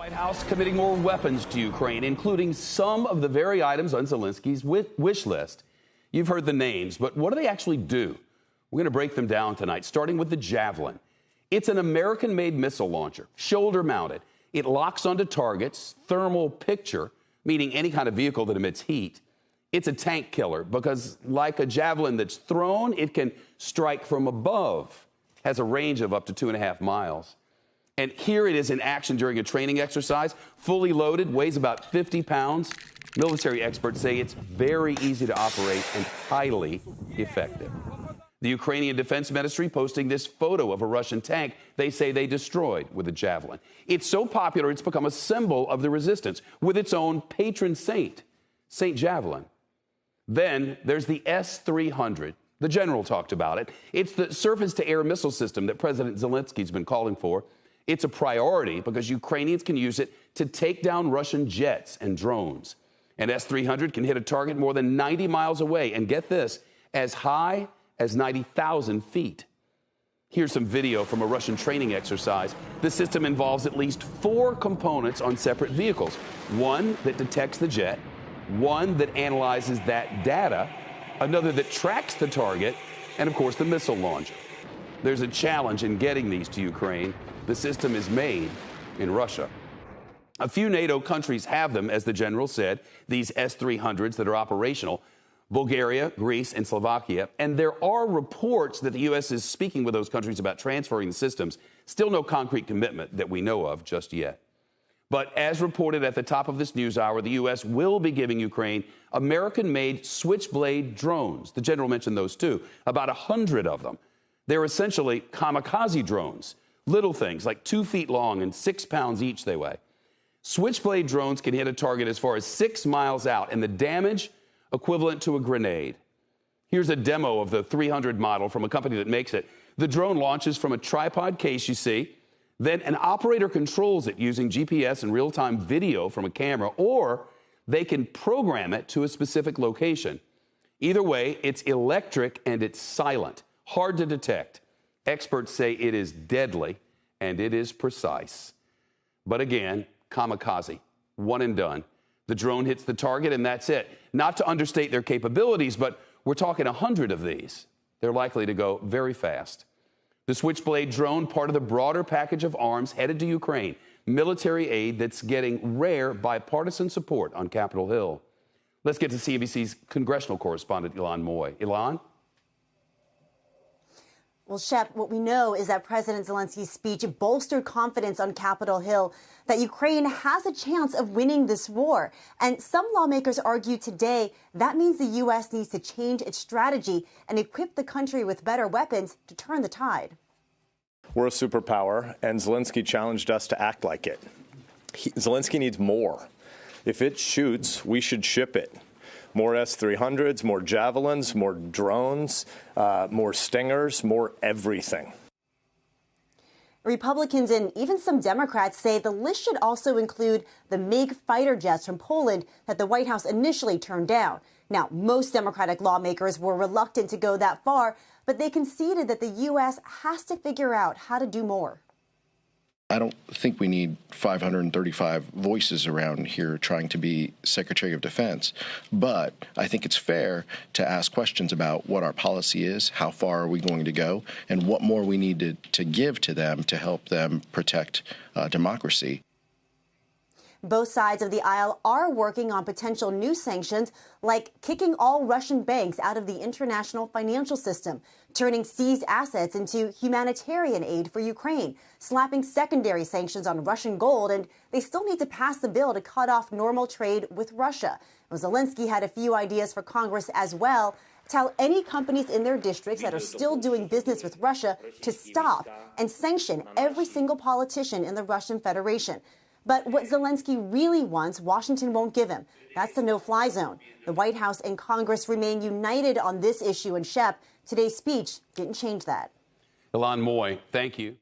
White House committing more weapons to Ukraine, including some of the very items on Zelensky's wish list. You've heard the names, but what do they actually do? We're going to break them down tonight, starting with the Javelin. It's an American-made missile launcher, shoulder-mounted. It locks onto targets, thermal picture, meaning any kind of vehicle that emits heat. It's a tank killer because, like a Javelin that's thrown, it can strike from above, has a range of up to 2.5 miles. And here it is in action during a training exercise, fully loaded, weighs about 50 pounds. Military experts say it's very easy to operate and highly effective. The Ukrainian Defense Ministry posting this photo of a Russian tank they say they destroyed with a Javelin. It's so popular, it's become a symbol of the resistance with its own patron saint, Saint Javelin. Then there's the S-300. The general talked about it. It's the surface-to-air missile system that President Zelensky's been calling for. It's a priority because Ukrainians can use it to take down Russian jets and drones. An S-300 can hit a target more than 90 miles away, and get this, as high as 90,000 feet. Here's some video from a Russian training exercise. The system involves at least 4 components on separate vehicles. One that detects the jet, one that analyzes that data, another that tracks the target, and of course the missile launcher. There's a challenge in getting these to Ukraine. The system is made in Russia. A few NATO countries have them, as the general said, these S-300s that are operational. Bulgaria, Greece, and Slovakia. And there are reports that the U.S. is speaking with those countries about transferring the systems. Still no concrete commitment that we know of just yet. But as reported at the top of this news hour, the U.S. will be giving Ukraine American-made Switchblade drones. The general mentioned those too, about 100 of them. They're essentially kamikaze drones, little things like 2 feet long and 6 pounds each they weigh. Switchblade drones can hit a target as far as 6 miles out, and the damage equivalent to a grenade. Here's a demo of the 300 model from a company that makes it. The drone launches from a tripod case you see. Then an operator controls it using GPS and real-time video from a camera, or they can program it to a specific location. Either way, it's electric and it's silent, hard to detect. Experts say it is deadly and it is precise. But again, kamikaze, one and done. The drone hits the target and that's it. Not to understate their capabilities, but we're talking 100 of these. They're likely to go very fast. The Switchblade drone, part of the broader package of arms headed to Ukraine, military aid that's getting rare bipartisan support on Capitol Hill. Let's get to CNBC's congressional correspondent, Ilan Moy. Ilan? Well, Shep, what we know is that President Zelensky's speech bolstered confidence on Capitol Hill that Ukraine has a chance of winning this war. And some lawmakers argue today that means the U.S. needs to change its strategy and equip the country with better weapons to turn the tide. We're a superpower, and Zelensky challenged us to act like it. Zelensky needs more. If it shoots, we should ship it. More S-300s, more Javelins, more drones, more Stingers, more everything. Republicans and even some Democrats say the list should also include the MiG fighter jets from Poland that the White House initially turned down. Now, most Democratic lawmakers were reluctant to go that far, but they conceded that the U.S. has to figure out how to do more. I don't think we need 535 voices around here trying to be Secretary of Defense, but I think it's fair to ask questions about what our policy is, how far are we going to go, and what more we need to give to them to help them protect democracy. Both sides of the aisle are working on potential new sanctions, like kicking all Russian banks out of the international financial system, turning seized assets into humanitarian aid for Ukraine, slapping secondary sanctions on Russian gold, and they still need to pass the bill to cut off normal trade with Russia. Zelensky had a few ideas for Congress as well. Tell any companies in their districts that are still doing business with Russia to stop and sanction every single politician in the Russian Federation. But what Zelensky really wants, Washington won't give him. That's the no-fly zone. The White House and Congress remain united on this issue, and Shep, today's speech didn't change that. Ilan Moy, thank you.